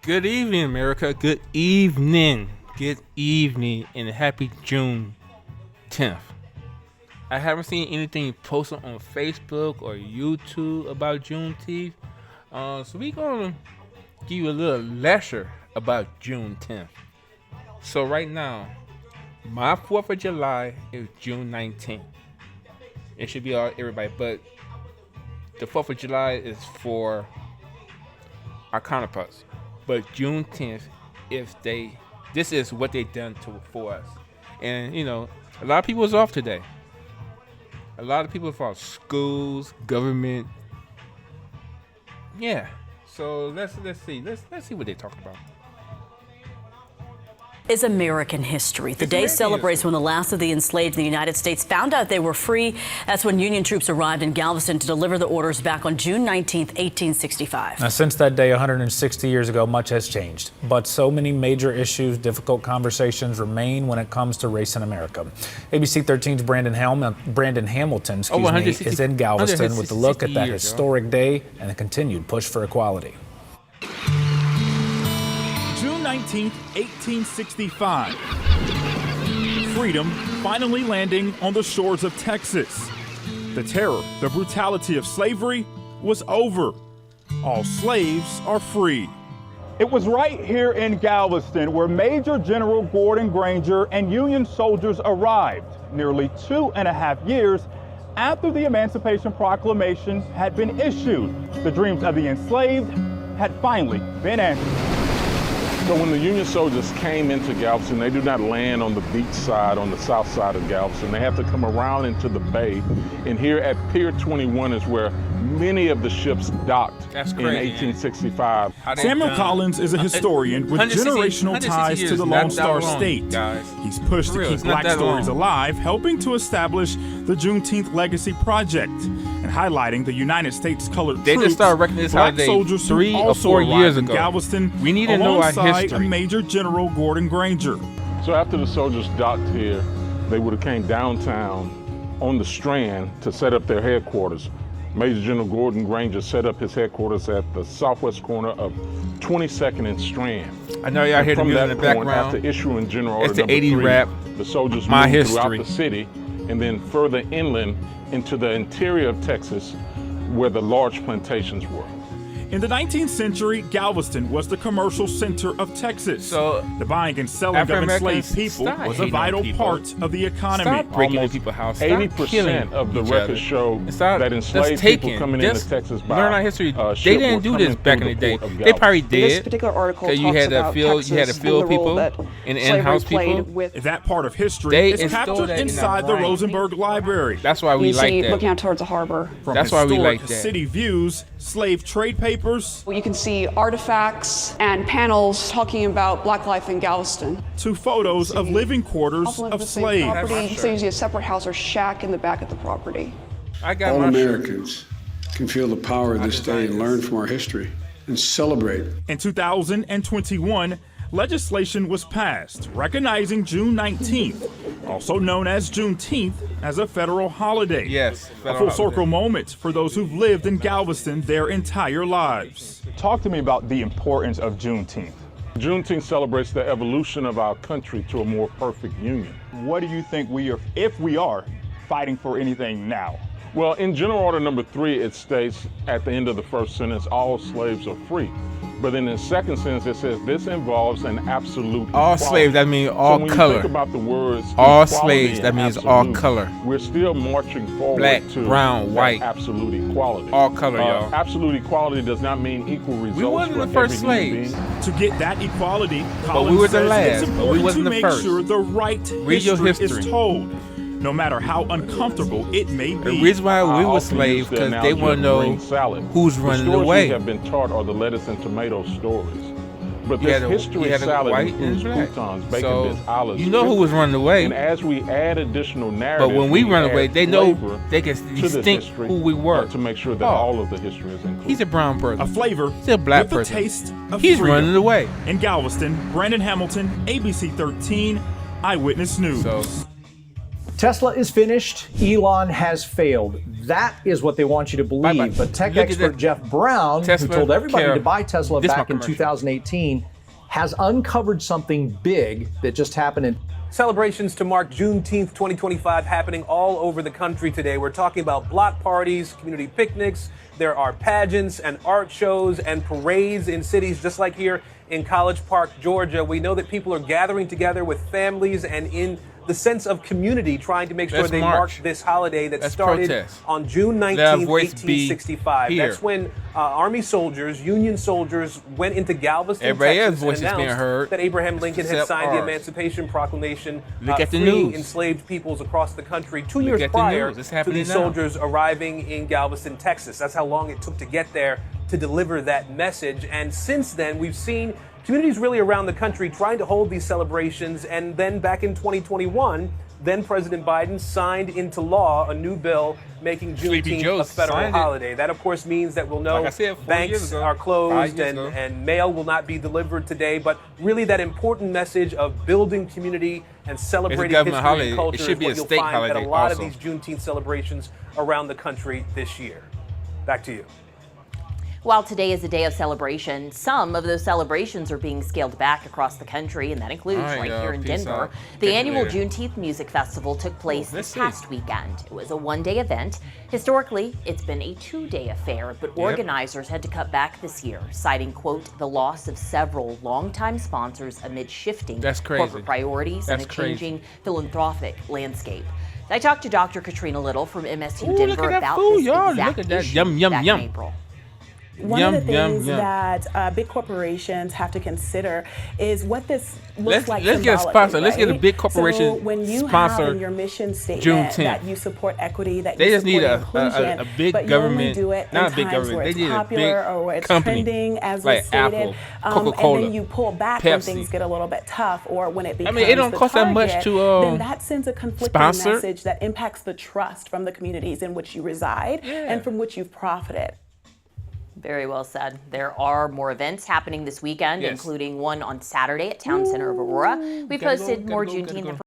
Good evening, America. Good evening. Good evening, and happy June 10th. I haven't seen anything posted on Facebook or YouTube about Juneteenth. So we're going to give you a little lecture about June 10th. So right now, my 4th of July is June 19th. It should be all everybody, but the 4th of July is for our counterparts. But Juneteenth, this is what they done for us. And, you know, a lot of people is off today. A lot of people from schools, government. Yeah. So let's see. Let's see what they talk about. Is American history. The day celebrates when the last of the enslaved in the United States found out they were free. That's when Union troops arrived in Galveston to deliver the orders back on June 19th, 1865. Now, since that day 160 years ago, much has changed. But so many major issues, difficult conversations remain when it comes to race in America. ABC 13's Brandon Hamilton is in Galveston with a look at that historic day and the continued push for equality. June 19th, 1865. Freedom finally landing on the shores of Texas. The terror, the brutality of slavery was over. All slaves are free. It was right here in Galveston where Major General Gordon Granger and Union soldiers arrived nearly 2.5 years after the Emancipation Proclamation had been issued. The dreams of the enslaved had finally been answered. So when the Union soldiers came into Galveston, they do not land on the beach side, on the south side of Galveston. They have to come around into the bay. And here at Pier 21 is where many of the ships docked in 1865. Samuel Collins is a historian with generational ties to the Lone Star State. He's pushed to keep Black stories alive, helping to establish the Juneteenth Legacy Project and highlighting the United States colored troops. They just started reckoning this holiday 3 or 4 years ago. Galveston, we need to know our history. A Major General Gordon Granger. So after the soldiers docked here, they would have came downtown on the Strand to set up their headquarters. Major General Gordon Granger set up his headquarters at the southwest corner of 22nd and Strand. I know y'all hear the music in the background. After issuing General Order it's the number 80 3, rap. The soldiers My moved history. throughout the city and then further inland into the interior of Texas where the large plantations were. In the 19th century, Galveston was the commercial center of Texas. So the buying and selling of enslaved people was a vital part of the economy. Stop breaking into people's houses. 80% of the records show that enslaved people coming into Texas by learn our history. They didn't do this back in the day. They probably did. This particular article talks you had about Texas to field people and in-house people. That part of history is captured inside the Rosenberg Library. That's why we like that. Looking out towards the harbor. That's why we like that. City views, slave trade papers. You can see artifacts and panels talking about Black life in Galveston. To photos of living quarters of slaves. Property, so you see a separate house or shack in the back of the property. All Americans can feel the power of this day and learn from our history and celebrate. In 2021, legislation was passed recognizing June 19th, also known as Juneteenth, as a federal holiday. Yes, a full circle moment for those who've lived in Galveston their entire lives. Talk to me about the importance of Juneteenth. Juneteenth celebrates the evolution of our country to a more perfect union. What do you think if we are fighting for anything now? Well, in General Order number 3, it states at the end of the first sentence, all slaves are free. But in the second sentence, it says this involves an absolute all equality. Slaves, that means all so when color. You think about the words all slaves, that means absolute, all color. We're still marching forward Black, to brown, white. Absolute equality. All color, y'all. Absolute equality does not mean equal results. We wasn't the first slaves. To get that equality, but we were the last. It's important we wasn't to the make first. sure the right history is told, no matter how uncomfortable it may be. The reason why we were slaves because they want to know who's running the way. We have been taught are the lettuce and tomato stories. But this history salad includes croutons, bacon bits, olives. You know who was running the way. And as we add additional narratives, but when we run away, they know they can distinct who we were to make sure that all of the history is included. He's a brown person. A flavor. He's a black with person. The taste of He's freedom. running away. In Galveston, Brandon Hamilton, ABC 13, Eyewitness News. Tesla is finished. Elon has failed. That is what they want you to believe. Bye-bye. But tech Look at expert that. Jeff Brown, Tesla who told everybody care. to buy Tesla This back my in commercial. 2018, has uncovered something big that just happened in Celebrations to mark Juneteenth 2025 happening all over the country today. We're talking about block parties, community picnics. There are pageants and art shows and parades in cities just like here in College Park, Georgia. We know that people are gathering together with families and in the sense of community, trying to make sure Let's they march. mark this holiday that Let's started protest. on June Let 19, our voice be 1865. here. That's when Army soldiers, Union soldiers, went into Galveston, Everybody else's Texas, voice and is being announced heard, that Abraham Lincoln had except signed the ours. Emancipation Proclamation, Look at the freeing news. enslaved peoples across the country 2 Look years at the prior news. It's to happening these now. soldiers arriving in Galveston, Texas. That's how long it took to get there to deliver that message. And since then, we've seen communities really around the country trying to hold these celebrations. And then back in 2021, then President Biden signed into law a new bill making Sleepy Joe Juneteenth a federal signed it. holiday. That, of course, means that we'll know Like I said, 4 banks years ago, are 5 closed years and, ago. and mail will not be delivered today. But really, that important message of building community and celebrating government history holiday. and It culture should is be what a you'll state find at a holiday lot also. of these Juneteenth celebrations around the country this year. Back to you. While today is a day of celebration, some of those celebrations are being scaled back across the country, and that includes All right, right here in peace Denver. out. The Catch you annual later. Juneteenth Music Festival took place let's this see. past weekend. It was a one-day event. Historically, it's been a two-day affair, but organizers had to cut back this year, citing, quote, the loss of several longtime sponsors amid shifting That's crazy. corporate priorities and a That's crazy. changing philanthropic landscape. I talked to Dr. Katrina Little from MSU Ooh, look Denver at that about food, this y'all. exact Look at that. issue Yum, yum, back yum. in April. One Yum, of the yum, things yum. that big corporations have to consider is what this looks like let's get a symbolically, sponsor. Let's get a right? big corporation So when you sponsor have in your mission statement Juneteenth. that you support equity, that They you just need support a inclusion, big but you only government, do it not in a big times government, where they it's need a popular big or where it's company, trending, as like was stated, Apple, and Coca-Cola, then you pull back when Pepsi. things get a little bit tough or when it becomes it don't the cost that much target, to, then that sends a conflicting sponsor. message that impacts the trust from the communities in which you reside and from which you've profited. Very well said. There are more events happening this weekend, Yes. including one on Saturday at Town Center of Aurora. We Gotta go, posted gotta more go, gotta Juneteenth go.